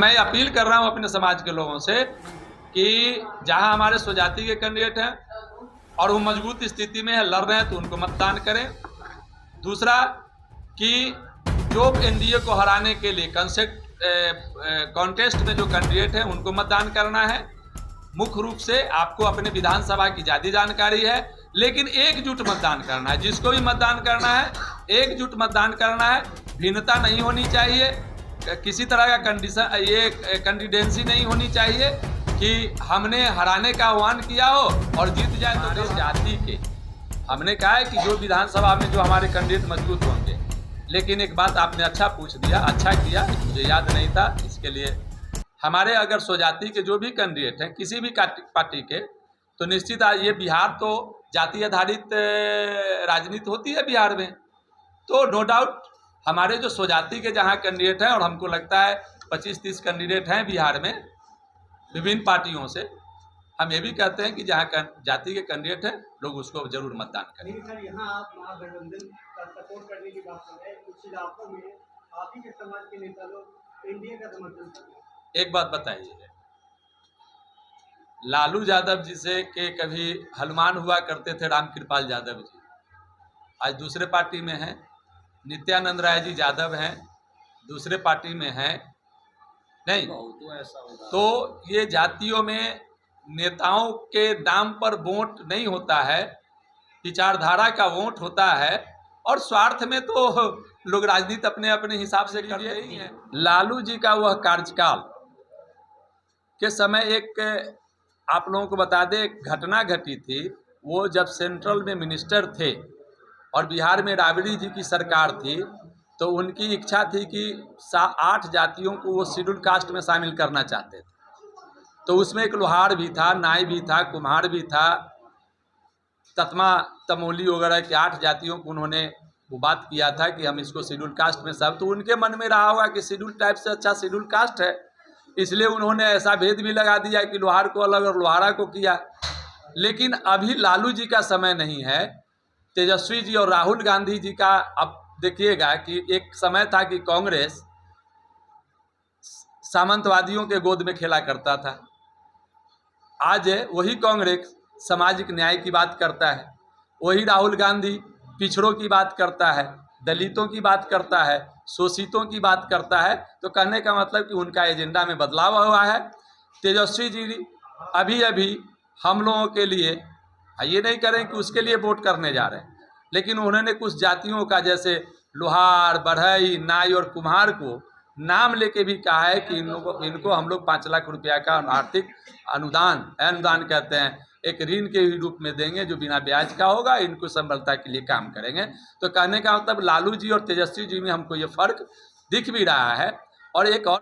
मैं अपील कर रहा हूं अपने समाज के लोगों से कि जहां हमारे स्वजाति के कैंडिडेट हैं और वो मजबूत स्थिति में है, लड़ रहे हैं, तो उनको मतदान करें। दूसरा कि जो एनडीए को हराने के लिए कॉन्टेस्ट में जो कैंडिडेट हैं उनको मतदान करना है। मुख्य रूप से आपको अपने विधानसभा की ज़्यादा जानकारी है, लेकिन एकजुट मतदान करना है। जिसको भी मतदान करना है एकजुट मतदान करना है। भिन्नता नहीं होनी चाहिए, किसी तरह का कंडीशन ये कैंडिडेंसी नहीं होनी चाहिए कि हमने हराने का आह्वान किया हो और जीत जाए। तो जाति के हमने कहा है कि जो विधानसभा में जो हमारे कैंडिडेट मजबूत होंगे। लेकिन एक बात आपने अच्छा पूछ दिया, अच्छा किया, मुझे याद नहीं था। इसके लिए हमारे अगर स्वजाति के जो भी कैंडिडेट हैं किसी भी पार्टी के, तो निश्चित ये बिहार तो जाति आधारित राजनीति होती है बिहार में, तो नो डाउट हमारे जो स्वजाति के जहाँ कैंडिडेट हैं, और हमको लगता है 25-30 कैंडिडेट हैं बिहार में विभिन्न पार्टियों से, हम ये भी कहते हैं कि जहाँ जाति के कैंडिडेट हैं लोग उसको जरूर मतदान करें। सर, यहाँ आप महागठबंधन का सपोर्ट करने की बात कर रहे हैं, कुछ इलाकों में आप ही के समाज के नेता लोग एनडीए का समर्थन कर रहे हैं। एक बात बताइए, लालू यादव जी से के कभी हनुमान हुआ करते थे रामकृपाल यादव जी, आज दूसरे पार्टी में हैं। नित्यानंद राय जी यादव हैं, दूसरे पार्टी में हैं। नहीं तो ये जातियों में नेताओं के नाम पर वोट नहीं होता है, विचारधारा का वोट होता है, और स्वार्थ में तो लोग राजनीति अपने अपने हिसाब से करते ही हैं। लालू जी का वह कार्यकाल के समय एक आप लोगों को बता दें, एक घटना घटी थी। वो जब सेंट्रल में मिनिस्टर थे और बिहार में राबड़ी जी की सरकार थी, तो उनकी इच्छा थी कि 8 जातियों को वो शेड्यूल कास्ट में शामिल करना चाहते थे। तो उसमें एक लोहार भी था, नाई भी था, कुम्हार भी था, ततमा तमोली वगैरह के 8 जातियों को उन्होंने वो बात किया था कि हम इसको शेड्यूल कास्ट में सब। तो उनके मन में रहा होगा कि शेड्यूल टाइप से अच्छा शेड्यूल कास्ट है, इसलिए उन्होंने ऐसा भेद भी लगा दिया कि लोहार को अलग और लोहारा को किया। लेकिन अभी लालू जी का समय नहीं है, तेजस्वी जी और राहुल गांधी जी का। अब देखिएगा कि एक समय था कि कांग्रेस सामंतवादियों के गोद में खेला करता था, आज वही कांग्रेस सामाजिक न्याय की बात करता है, वही राहुल गांधी पिछड़ों की बात करता है, दलितों की बात करता है, शोषितों की बात करता है। तो कहने का मतलब कि उनका एजेंडा में बदलाव हुआ है। तेजस्वी जी अभी हम लोगों के लिए, ये नहीं करें कि उसके लिए वोट करने जा रहे हैं, लेकिन उन्होंने कुछ जातियों का, जैसे लोहार, बढ़ई, नाई और कुम्हार को नाम लेके भी कहा है कि इनको हम लोग 5 लाख रुपया का आर्थिक अनुदान कहते हैं, एक ऋण के रूप में देंगे जो बिना ब्याज का होगा, इनको संबलता के लिए काम करेंगे। तो कहने का मतलब लालू जी और तेजस्वी जी में हमको ये फर्क दिख भी रहा है। और एक और